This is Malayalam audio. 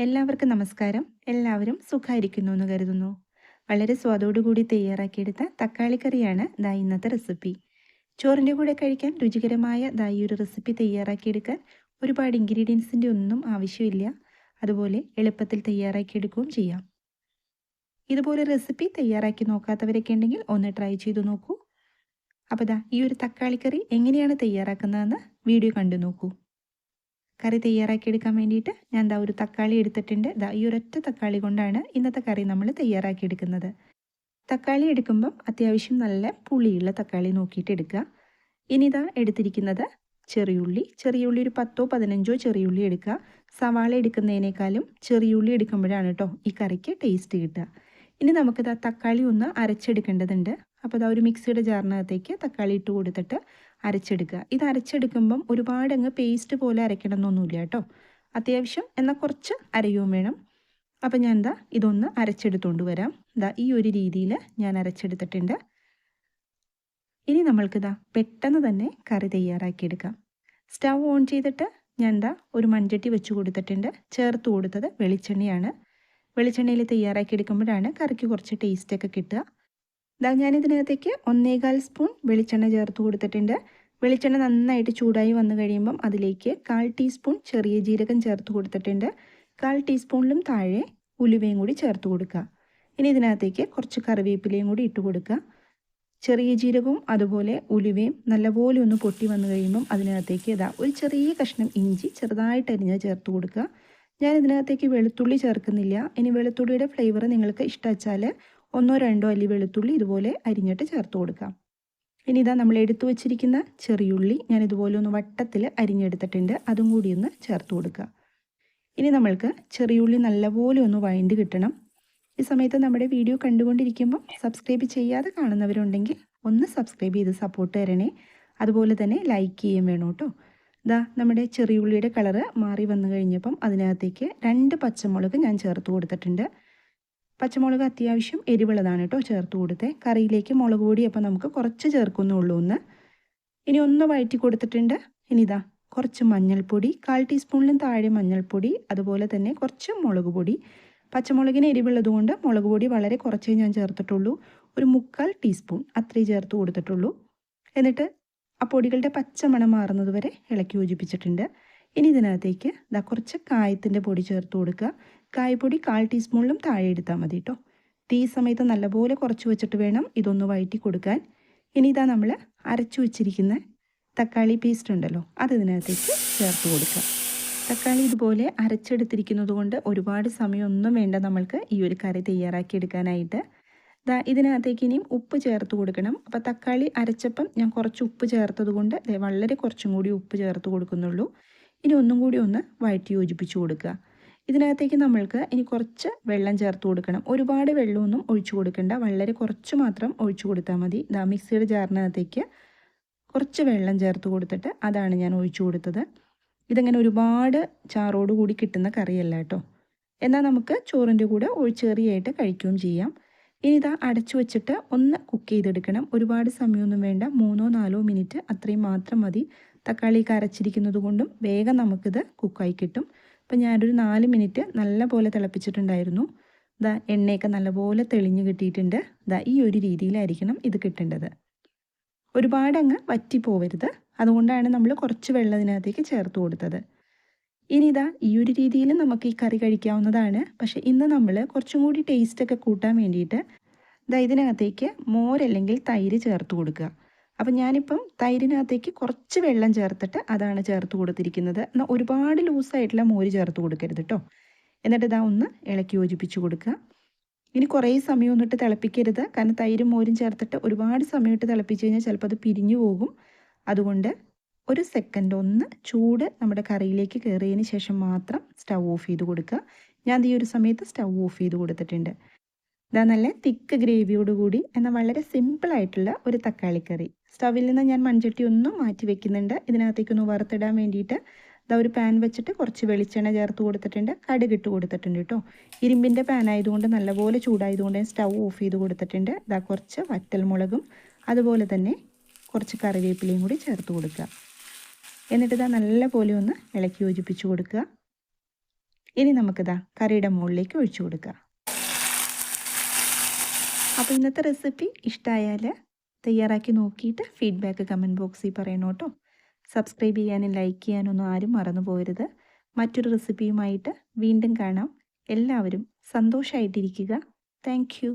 എല്ലാവർക്കും നമസ്കാരം. എല്ലാവരും സുഖമായിരിക്കുന്നു എന്ന് കരുതുന്നു. വളരെ സ്വാദോടുകൂടി തയ്യാറാക്കിയെടുത്ത തക്കാളി കറിയാണ് ഇന്നത്തെ റെസിപ്പി. ചോറിൻ്റെ കൂടെ കഴിക്കാൻ രുചികരമായ ഈ ഒരു റെസിപ്പി തയ്യാറാക്കിയെടുക്കാൻ ഒരുപാട് ഇൻഗ്രീഡിയൻസിൻ്റെ ഒന്നും ആവശ്യമില്ല. അതുപോലെ എളുപ്പത്തിൽ തയ്യാറാക്കിയെടുക്കുകയും ചെയ്യാം. ഇതുപോലെ റെസിപ്പി തയ്യാറാക്കി നോക്കാത്തവരൊക്കെ ഉണ്ടെങ്കിൽ ഒന്ന് ട്രൈ ചെയ്തു നോക്കൂ. അപ്പോൾ ഈ ഒരു തക്കാളി കറി എങ്ങനെയാണ് തയ്യാറാക്കുന്നതെന്ന് വീഡിയോ കണ്ടു നോക്കൂ. കറി തയ്യാറാക്കിയെടുക്കാൻ വേണ്ടിയിട്ട് ഞാൻ ഒരു തക്കാളി എടുത്തിട്ടുണ്ട്. ഈ ഒരൊറ്റ തക്കാളി കൊണ്ടാണ് ഇന്നത്തെ കറി നമ്മൾ തയ്യാറാക്കിയെടുക്കുന്നത്. തക്കാളി എടുക്കുമ്പം അത്യാവശ്യം നല്ല പുളിയുള്ള തക്കാളി നോക്കിയിട്ട് എടുക്കുക. ഇനി എടുത്തിരിക്കുന്നത് ചെറിയുള്ളി ഒരു 10ഓ 15ഓ ചെറിയുള്ളി എടുക്കുക. സവാള എടുക്കുന്നതിനേക്കാളും ചെറിയുള്ളി എടുക്കുമ്പോഴാണ് കേട്ടോ ഈ കറിക്ക് ടേസ്റ്റ് കിട്ടുക. ഇനി നമുക്ക് തക്കാളി ഒന്ന് അരച്ചെടുക്കേണ്ടതുണ്ട്. അപ്പോൾ ഒരു മിക്സിയുടെ ജാറിനകത്തേക്ക് തക്കാളി ഇട്ട് കൊടുത്തിട്ട് അരച്ചെടുക്കുക. ഇത് അരച്ചെടുക്കുമ്പം ഒരുപാട് അങ്ങ് പേസ്റ്റ് പോലെ അരയ്ക്കണം എന്നൊന്നുമില്ല കേട്ടോ. അത്യാവശ്യം എന്നാൽ കുറച്ച് അരയും വേണം. അപ്പം ഞാൻ ഇതൊന്ന് അരച്ചെടുത്തുകൊണ്ട് വരാം. ഈ ഒരു രീതിയിൽ ഞാൻ അരച്ചെടുത്തിട്ടുണ്ട്. ഇനി നമ്മൾക്ക് പെട്ടെന്ന് തന്നെ കറി തയ്യാറാക്കിയെടുക്കാം. സ്റ്റൗ ഓൺ ചെയ്തിട്ട് ഞാൻ ഒരു മൺചട്ടി വെച്ച് കൊടുത്തിട്ടുണ്ട്. ചേർത്ത് കൊടുത്തത് വെളിച്ചെണ്ണയാണ്. വെളിച്ചെണ്ണയിൽ തയ്യാറാക്കിയെടുക്കുമ്പോഴാണ് കറിക്ക് കുറച്ച് ടേസ്റ്റൊക്കെ കിട്ടുക. ഞാനിതിനകത്തേക്ക് 1.25 സ്പൂൺ വെളിച്ചെണ്ണ ചേർത്ത് കൊടുത്തിട്ടുണ്ട്. വെളിച്ചെണ്ണ നന്നായിട്ട് ചൂടായി വന്നു കഴിയുമ്പം അതിലേക്ക് 1/4 ടീസ്പൂൺ ചെറിയ ജീരകം ചേർത്ത് കൊടുത്തിട്ടുണ്ട്. 1/4 ടീസ്പൂണിലും താഴെ ഉലുവയും കൂടി ചേർത്ത് കൊടുക്കുക. ഇനി ഇതിനകത്തേക്ക് കുറച്ച് കറിവേപ്പിലയും കൂടി ഇട്ട് കൊടുക്കുക. ചെറിയ ജീരകവും അതുപോലെ ഉലുവയും നല്ലപോലെ ഒന്ന് പൊട്ടി വന്നു കഴിയുമ്പം അതിനകത്തേക്ക് ഒരു ചെറിയ കഷ്ണം ഇഞ്ചി ചെറുതായിട്ട് അരിഞ്ഞ് ചേർത്ത് കൊടുക്കുക. ഞാൻ ഇതിനകത്തേക്ക് വെളുത്തുള്ളി ചേർക്കുന്നില്ല. ഇനി വെളുത്തുള്ളിയുടെ ഫ്ലേവർ നിങ്ങൾക്ക് ഇഷ്ടവച്ചാൽ 1-2 അല്ലി വെളുത്തുള്ളി ഇതുപോലെ അരിഞ്ഞിട്ട് ചേർത്ത് കൊടുക്കാം. ഇനി നമ്മൾ എടുത്തു വച്ചിരിക്കുന്ന ചെറിയുള്ളി ഞാൻ ഇതുപോലെ ഒന്ന് വട്ടത്തിൽ അരിഞ്ഞെടുത്തിട്ടുണ്ട്. അതും കൂടി ഒന്ന് ചേർത്ത് കൊടുക്കുക. ഇനി നമ്മൾക്ക് ചെറിയുള്ളി നല്ലപോലെ ഒന്ന് വഴണ്ട് കിട്ടണം. ഈ സമയത്ത് നമ്മുടെ വീഡിയോ കണ്ടുകൊണ്ടിരിക്കുമ്പോൾ സബ്സ്ക്രൈബ് ചെയ്യാതെ കാണുന്നവരുണ്ടെങ്കിൽ ഒന്ന് സബ്സ്ക്രൈബ് ചെയ്ത് സപ്പോർട്ട് തരണേ. അതുപോലെ തന്നെ ലൈക്ക് ചെയ്യുകയും വേണം കേട്ടോ. നമ്മുടെ ചെറിയുള്ളിയുടെ കളറ് മാറി വന്നു കഴിഞ്ഞപ്പം അതിനകത്തേക്ക് 2 പച്ചമുളക് ഞാൻ ചേർത്ത് കൊടുത്തിട്ടുണ്ട്. പച്ചമുളക് അത്യാവശ്യം എരിവുള്ളതാണ് കേട്ടോ ചേർത്ത് കൊടുത്തേ. കറിയിലേക്ക് മുളക് പൊടി അപ്പോൾ നമുക്ക് കുറച്ച് ചേർക്കുന്നുള്ളൂ ഒന്ന്. ഇനി ഒന്ന് വഴറ്റി കൊടുത്തിട്ടുണ്ട്. ഇനി കുറച്ച് മഞ്ഞൾപ്പൊടി, 1/4 ടീസ്പൂണിലും താഴെ മഞ്ഞൾപ്പൊടി, അതുപോലെ തന്നെ കുറച്ച് മുളക് പൊടി. പച്ചമുളകിന് എരിവുള്ളത് കൊണ്ട് മുളക് പൊടി വളരെ കുറച്ചേ ഞാൻ ചേർത്തിട്ടുള്ളൂ. ഒരു 1/4 ടീസ്പൂൺ അത്രേ ചേർത്ത് കൊടുത്തിട്ടുള്ളൂ. എന്നിട്ട് ആ പൊടികളുടെ പച്ചമണം മാറുന്നത് വരെ ഇളക്കി യോജിപ്പിച്ചിട്ടുണ്ട്. ഇനി ഇതിനകത്തേക്ക് കുറച്ച് കായത്തിൻ്റെ പൊടി ചേർത്ത് കൊടുക്കുക. കായപ്പൊടി 1/4 ടീസ്പൂണിലും താഴെ എടുത്താൽ മതി കേട്ടോ. ഈ സമയത്ത് നല്ലപോലെ കുറച്ച് വെച്ചിട്ട് വേണം ഇതൊന്ന് വഴറ്റി കൊടുക്കാൻ. ഇനി നമ്മൾ അരച്ചു വെച്ചിരിക്കുന്ന തക്കാളി പേസ്റ്റ് ഉണ്ടല്ലോ അത് ഇതിനകത്തേക്ക് ചേർത്ത് കൊടുക്കുക. തക്കാളി ഇതുപോലെ അരച്ചെടുത്തിരിക്കുന്നത് കൊണ്ട് ഒരുപാട് സമയമൊന്നും വേണ്ട നമ്മൾക്ക് ഈ ഒരു കറി തയ്യാറാക്കിയെടുക്കാനായിട്ട്. ഇതിനകത്തേക്ക് ഇനിയും ഉപ്പ് ചേർത്ത് കൊടുക്കണം. അപ്പോൾ തക്കാളി അരച്ചപ്പം ഞാൻ കുറച്ച് ഉപ്പ് ചേർത്തത് കൊണ്ട് വളരെ കുറച്ചും കൂടി ഉപ്പ് ചേർത്ത് കൊടുക്കുന്നുള്ളൂ. ഇനി ഒന്നും കൂടി ഒന്ന് വഴറ്റി യോജിപ്പിച്ച് കൊടുക്കുക. ഇതിനകത്തേക്ക് നമ്മൾക്ക് ഇനി കുറച്ച് വെള്ളം ചേർത്ത് കൊടുക്കണം. ഒരുപാട് വെള്ളമൊന്നും ഒഴിച്ചു കൊടുക്കണ്ട, വളരെ കുറച്ച് മാത്രം ഒഴിച്ചു കൊടുത്താൽ മതി. മിക്സിയുടെ ജാറിനകത്തേക്ക് കുറച്ച് വെള്ളം ചേർത്ത് കൊടുത്തിട്ട് അതാണ് ഞാൻ ഒഴിച്ചു കൊടുത്തത്. ഇതങ്ങനെ ഒരുപാട് ചാറോട് കൂടി കിട്ടുന്ന കറിയല്ല കേട്ടോ. എന്നാൽ നമുക്ക് ചോറിൻ്റെ കൂടെ ഒഴിച്ചേറിയായിട്ട് കഴിക്കുകയും ചെയ്യാം. ഇനി അടച്ചു വെച്ചിട്ട് ഒന്ന് കുക്ക് ചെയ്തെടുക്കണം. ഒരുപാട് സമയമൊന്നും വേണ്ട, 3-4 മിനിറ്റ് അത്രയും മാത്രം മതി. തക്കാളിയൊക്കെ അരച്ചിരിക്കുന്നത് കൊണ്ടും വേഗം നമുക്കിത് കുക്കായി കിട്ടും. അപ്പം ഞാനൊരു 4 മിനിറ്റ് നല്ല പോലെ തിളപ്പിച്ചിട്ടുണ്ടായിരുന്നു. എണ്ണയൊക്കെ നല്ലപോലെ തെളിഞ്ഞ് കിട്ടിയിട്ടുണ്ട്. ഈ ഒരു രീതിയിലായിരിക്കണം ഇത് കിട്ടേണ്ടത്. ഒരുപാട് അങ്ങ് വറ്റി പോവരുത്. അതുകൊണ്ടാണ് നമ്മൾ കുറച്ച് വെള്ളം ഇതിനകത്തേക്ക് ചേർത്ത് കൊടുത്തത്. ഇനി ഈ ഒരു രീതിയിൽ നമുക്ക് ഈ കറി കഴിക്കാവുന്നതാണ്. പക്ഷേ ഇന്ന് നമ്മൾ കുറച്ചും കൂടി ടേസ്റ്റൊക്കെ കൂട്ടാൻ വേണ്ടിയിട്ട് ഇതിനകത്തേക്ക് മോരല്ലെങ്കിൽ തൈര് ചേർത്ത് കൊടുക്കുക. അപ്പം ഞാനിപ്പം തൈരിനകത്തേക്ക് കുറച്ച് വെള്ളം ചേർത്തിട്ട് അതാണ് ചേർത്ത് കൊടുത്തിരിക്കുന്നത്. എന്നാൽ ഒരുപാട് ലൂസായിട്ടുള്ള മോര് ചേർത്ത് കൊടുക്കരുത് കേട്ടോ. എന്നിട്ട് ഒന്ന് ഇളക്കി യോജിപ്പിച്ച് കൊടുക്കുക. ഇനി കുറേ സമയം ഒന്നിട്ട് തിളപ്പിക്കരുത്. കാരണം തൈരും മോരും ചേർത്തിട്ട് ഒരുപാട് സമയമിട്ട് തിളപ്പിച്ച് കഴിഞ്ഞാൽ ചിലപ്പോൾ അത് പിരിഞ്ഞു പോകും. അതുകൊണ്ട് ഒരു സെക്കൻഡ് ഒന്ന് ചൂട് നമ്മുടെ കറിയിലേക്ക് കയറിയതിന് ശേഷം മാത്രം സ്റ്റൗ ഓഫ് ചെയ്ത് കൊടുക്കുക. ഞാൻ ഈ ഒരു സമയത്ത് സ്റ്റൗ ഓഫ് ചെയ്ത് കൊടുത്തിട്ടുണ്ട്. നല്ല തിക്ക് ഗ്രേവിയോടുകൂടി എന്നാൽ വളരെ സിമ്പിളായിട്ടുള്ള ഒരു തക്കാളിക്കറി. സ്റ്റവിൽ നിന്ന് ഞാൻ മൺചട്ടി ഒന്നും മാറ്റി വെക്കുന്നുണ്ട്. ഇതിനകത്തേക്കൊന്ന് വറുത്തിടാൻ വേണ്ടിയിട്ട് ഒരു പാൻ വെച്ചിട്ട് കുറച്ച് വെളിച്ചെണ്ണ ചേർത്ത് കൊടുത്തിട്ടുണ്ട്. കടുകിട്ട് കൊടുത്തിട്ടുണ്ട് കേട്ടോ. ഇരുമ്പിൻ്റെ പാൻ ആയതുകൊണ്ട് നല്ലപോലെ ചൂടായതുകൊണ്ട് ഞാൻ സ്റ്റൗ ഓഫ് ചെയ്ത് കൊടുത്തിട്ടുണ്ട്. കുറച്ച് വറ്റൽമുളകും അതുപോലെ തന്നെ കുറച്ച് കറിവേപ്പിലയും കൂടി ചേർത്ത് കൊടുക്കുക. എന്നിട്ട് നല്ലപോലെ ഒന്ന് ഇളക്കി യോജിപ്പിച്ച് കൊടുക്കുക. ഇനി നമുക്കിതാ കറിയുടെ മുകളിലേക്ക് ഒഴിച്ചു കൊടുക്കാം. അപ്പോൾ ഇന്നത്തെ റെസിപ്പി ഇഷ്ടമായാൽ തയ്യാറാക്കി നോക്കിയിട്ട് ഫീഡ്ബാക്ക് കമൻറ്റ് ബോക്സിൽ പറയണം കേട്ടോ. സബ്സ്ക്രൈബ് ചെയ്യാനും ലൈക്ക് ചെയ്യാനൊന്നും ആരും മറന്നു പോകരുത്. മറ്റൊരു റെസിപ്പിയുമായിട്ട് വീണ്ടും കാണാം. എല്ലാവരും സന്തോഷമായിട്ടിരിക്കുക. Thank you.